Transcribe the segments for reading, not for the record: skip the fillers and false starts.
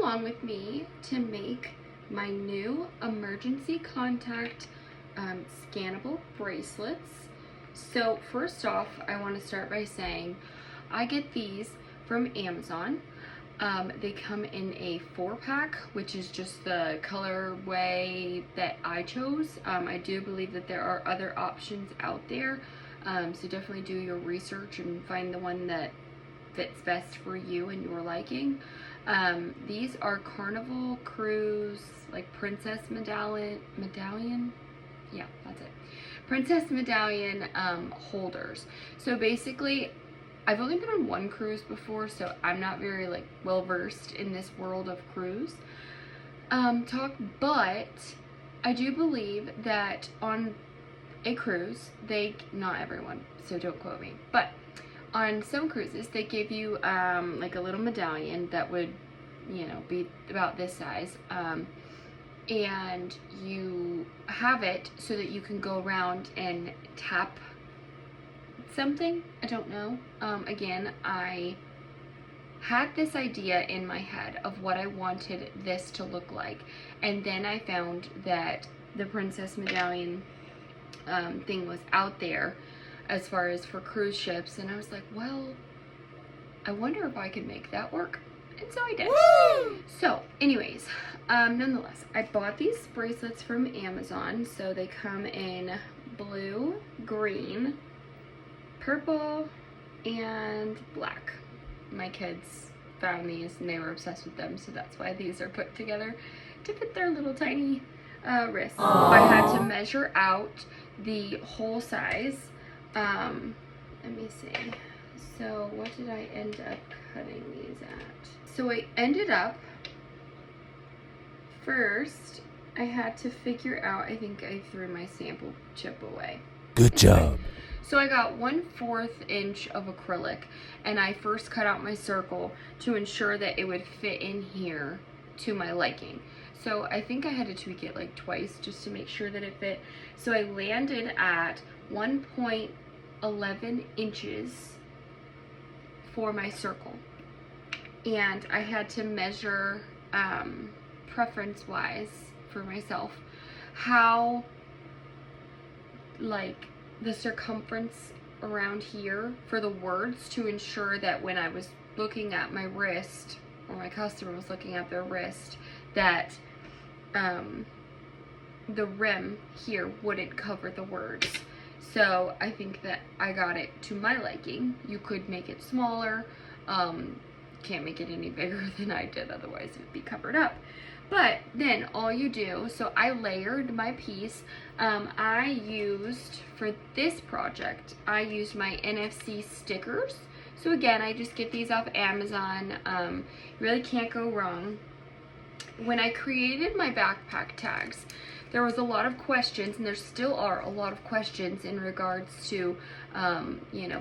along with me to make my new emergency contact scannable bracelets. So first off, I want to start by saying I get these from Amazon. They come in a 4-pack, which is just the colorway that I chose. I do believe that there are other options out there, so definitely do your research and find the one that fits best for you and your liking. These are Carnival Cruise, like Princess Medallion? Yeah, that's it. Princess Medallion holders. So basically, I've only been on one cruise before, so I'm not very well versed in this world of cruise talk, but I do believe that on a cruise, not everyone, so don't quote me, but on some cruises, they give you like a little medallion that would, be about this size, and you have it so that you can go around and tap something. I don't know. Again, I had this idea in my head of what I wanted this to look like, and then I found that the Princess Medallion thing was out there as far as for cruise ships, and I was like, well, I wonder if I could make that work, and so I did. Woo! So anyways, nonetheless, I bought these bracelets from Amazon. So they come in blue, green, purple, and black. My kids found these and they were obsessed with them, so that's why these are put together to fit their little tiny wrists. I had to measure out the whole size. Let me see. So what did I end up cutting these at? So I ended up, first, I had to figure out, I think I threw my sample chip away. Good job. So I got 1/4 inch of acrylic, and I first cut out my circle to ensure that it would fit in here to my liking. So I think I had to tweak it like twice just to make sure that it fit. So I landed at 1.11 inches for my circle. And I had to measure, preference-wise for myself, how, the circumference around here for the words, to ensure that when I was looking at my wrist, or my customer was looking at their wrist, that the rim here wouldn't cover the words. So I think that I got it to my liking. You could make it smaller. Can't make it any bigger than I did, otherwise it would be covered up. But then all you do, so I layered my piece. I used, for this project, I used my NFC stickers. So again, I just get these off Amazon. Really can't go wrong. When I created my backpack tags, there was a lot of questions, and there still are a lot of questions in regards to,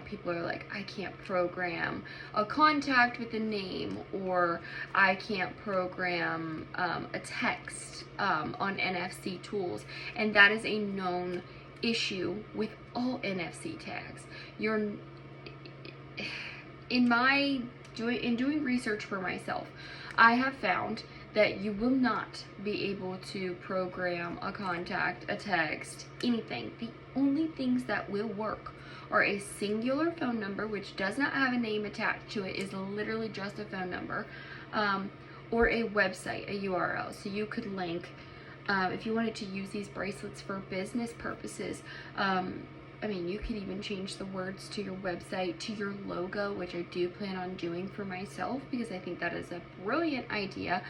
people are like, I can't program a contact with a name, or I can't program a text on NFC tools. And that is a known issue with all NFC tags. In doing research for myself, I have found that you will not be able to program a contact, a text, anything. The only things that will work are a singular phone number, which does not have a name attached to it, is literally just a phone number, or a website, a URL. So you could link, if you wanted to use these bracelets for business purposes, you could even change the words to your website, to your logo, which I do plan on doing for myself, because I think that is a brilliant idea.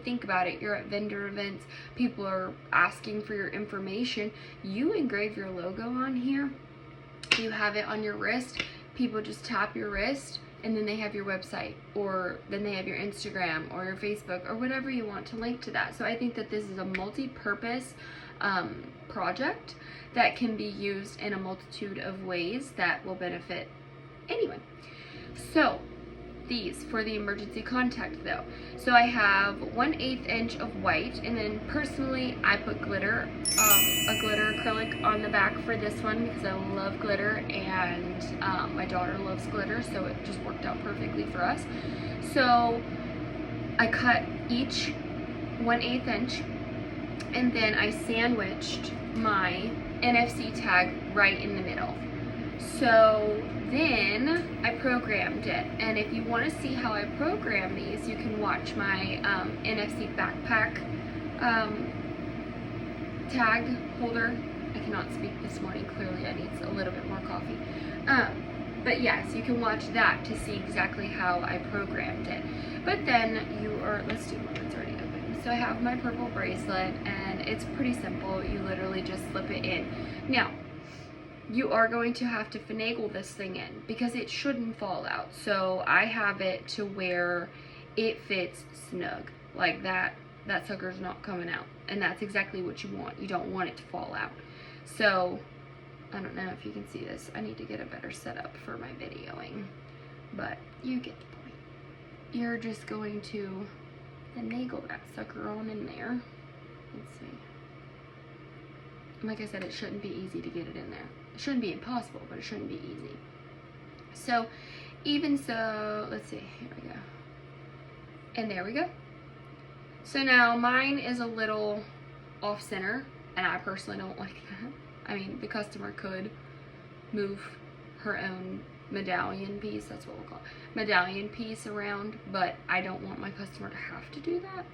Think about it. You're at vendor events. People are asking for your information. You engrave your logo on here. You have it on your wrist. People just tap your wrist, and then they have your website, or then they have your Instagram or your Facebook, or whatever you want to link to that. So I think that this is a multi-purpose project that can be used in a multitude of ways that will benefit anyone. So these for the emergency contact though. So I have 1/8 inch of white, and then personally I put glitter, a glitter acrylic on the back for this one because I love glitter, and my daughter loves glitter, so it just worked out perfectly for us. So I cut each 1/8 inch, and then I sandwiched my NFC tag right in the middle. So then I programmed it, and if you want to see how I program these, you can watch my NFC backpack tag holder. I cannot speak this morning, clearly I need a little bit more coffee. But yes, you can watch that to see exactly how I programmed it. But then let's do one that's already open. So I have my purple bracelet, and it's pretty simple. You literally just slip it in. Now, you are going to have to finagle this thing in because it shouldn't fall out. So I have it to where it fits snug. Like that sucker's not coming out. And that's exactly what you want. You don't want it to fall out. So, I don't know if you can see this. I need to get a better setup for my videoing. But you get the point. You're just going to finagle that sucker on in there. Let's see. Like I said, it shouldn't be easy to get it in there. It shouldn't be impossible, but it shouldn't be easy. So, even so, let's see. Here we go. And there we go. So now mine is a little off center, and I personally don't like that. I mean, the customer could move her own medallion piece, that's what we'll call it, medallion piece around, but I don't want my customer to have to do that.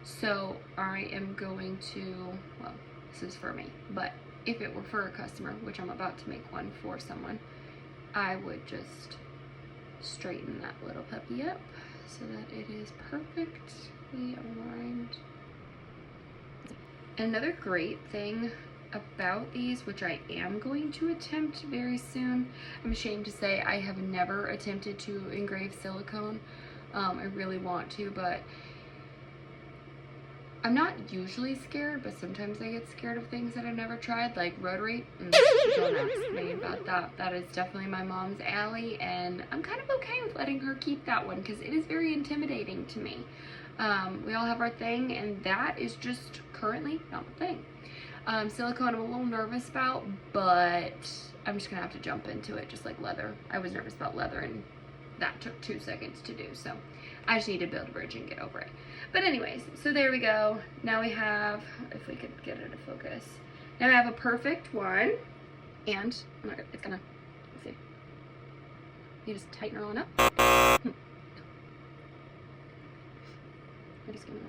So I am going to, well, this is for me, but if it were for a customer, which I'm about to make one for someone, I would just straighten that little puppy up so that it is perfectly aligned. Another great thing about these, which I am going to attempt very soon, I'm ashamed to say I have never attempted to engrave silicone. I really want to, but I'm not usually scared, but sometimes I get scared of things that I've never tried, like rotary. Don't ask me about that. That is definitely my mom's alley, and I'm kind of okay with letting her keep that one because it is very intimidating to me. We all have our thing, and that is just currently not my thing. Silicone I'm a little nervous about, but I'm just gonna have to jump into it just like leather. I was nervous about leather, and that took 2 seconds to do, so I just need to build a bridge and get over it. But anyways, so there we go. Now we have, if we could get it to focus, now we have a perfect one, and it's gonna, let's see, you just tighten her on up. I'm just gonna,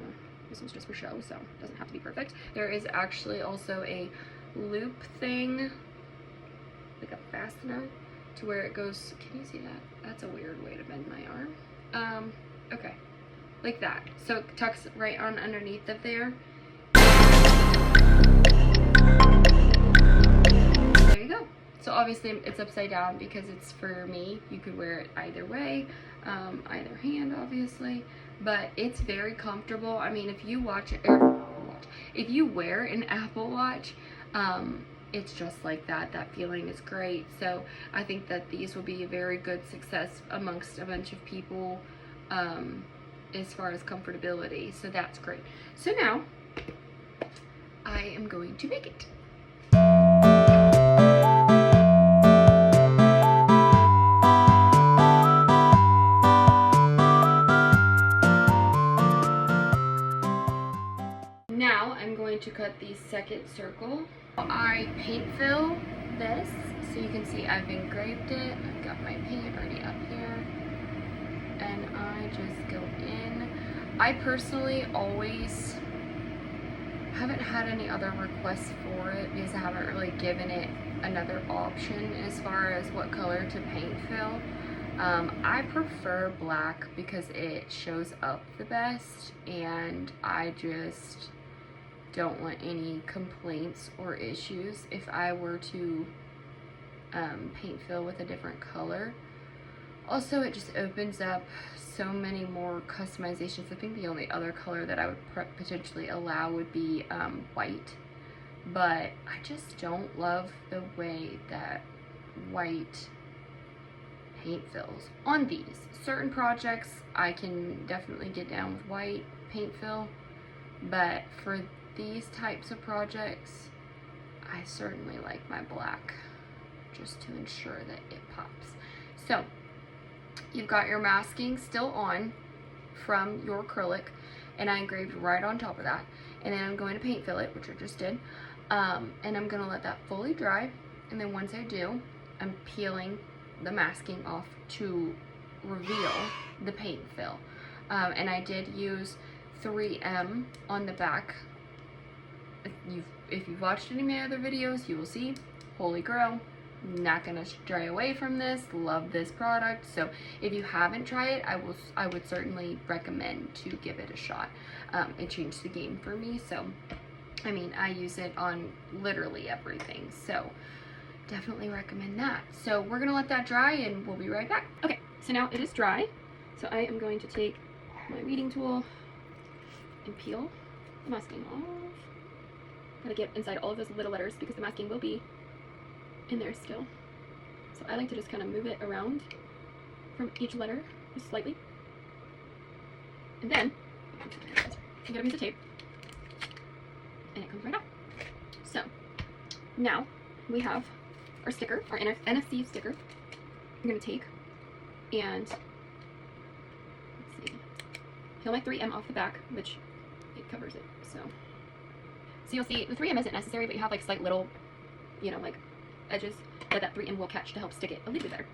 this one's just for show, so it doesn't have to be perfect. There is actually also a loop thing, like a fastener, to where it goes, can you see that? That's a weird way to bend my arm. Okay, like that. So it tucks right on underneath of there. There you go. So obviously it's upside down because it's for me. You could wear it either way, either hand obviously, but it's very comfortable. I mean, if you if you wear an Apple Watch, it's just like that. That feeling is great. So I think that these will be a very good success amongst a bunch of people as far as comfortability. So that's great. So now I am going to make it. Now I'm going to cut the second circle. I paint fill this, so you can see I've engraved it. I've got my paint already up here, and I just go in. I personally always haven't had any other requests for it because I haven't really given it another option as far as what color to paint fill. I prefer black because it shows up the best, and I just don't want any complaints or issues if I were to paint fill with a different color. Also, it just opens up so many more customizations. I think the only other color that I would potentially allow would be white, but I just don't love the way that white paint fills on these. Certain projects I can definitely get down with white paint fill, but for these types of projects I certainly like my black, just to ensure that it pops. So you've got your masking still on from your acrylic, and I engraved right on top of that. And then I'm going to paint fill it, which I just did. And I'm gonna let that fully dry. And then once I do, I'm peeling the masking off to reveal the paint fill. And I did use 3M on the back. If you've watched any of my other videos, you will see, holy grail, not gonna stray away from this, love this product. So if you haven't tried it, I would certainly recommend to give it a shot. It changed the game for me. So I mean, I use it on literally everything, so definitely recommend that. So we're gonna let that dry and we'll be right back. Okay, so now it is dry, so I am going to take my weeding tool and peel the masking off. Gotta get inside all of those little letters because the masking will be in there still. So I like to just kind of move it around from each letter just slightly. And then you get a piece of tape and it comes right out. So now we have our sticker, our NFC sticker. I'm gonna take and let's see, peel my 3M off the back, which it covers it. So you'll see the 3M isn't necessary, but you have like slight little, you know, like edges that that 3M will catch to help stick it a little bit better.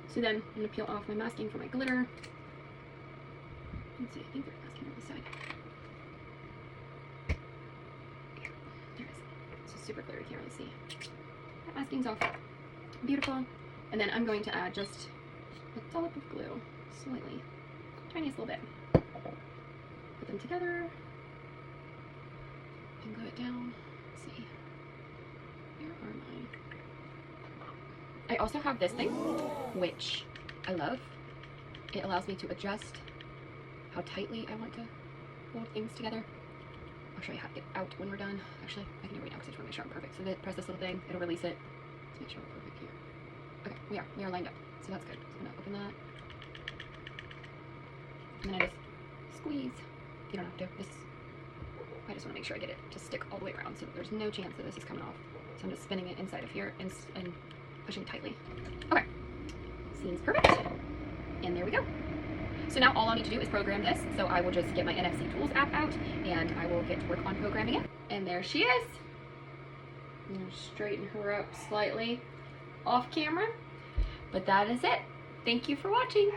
So then I'm gonna peel off my masking for my glitter. Let's see, I think there's masking on this side. There it is. It's just super clear, you can't really see. That masking's off. Beautiful. And then I'm going to add just a dollop of glue, slightly, tiniest little bit. Put them together and glue it down. Let's see. Where are mine? I also have this thing, which I love. It allows me to adjust how tightly I want to hold things together. I'll show you how to get it out when we're done. Actually, I can do it right now because I just want to make sure I'm perfect. So press this little thing, it'll release it. Let's make sure we're perfect here. Okay, we are lined up. So that's good. So I'm gonna open that. And then I just squeeze. You don't have to. I just want to make sure I get it to stick all the way around so that there's no chance that this is coming off. So I'm just spinning it inside of here and pushing tightly. Okay, seems perfect. And there we go. So now all I'll need to do is program this. So I will just get my NFC Tools app out and I will get to work on programming it. And there she is. I'm gonna straighten her up slightly off camera. But that is it. Thank you for watching.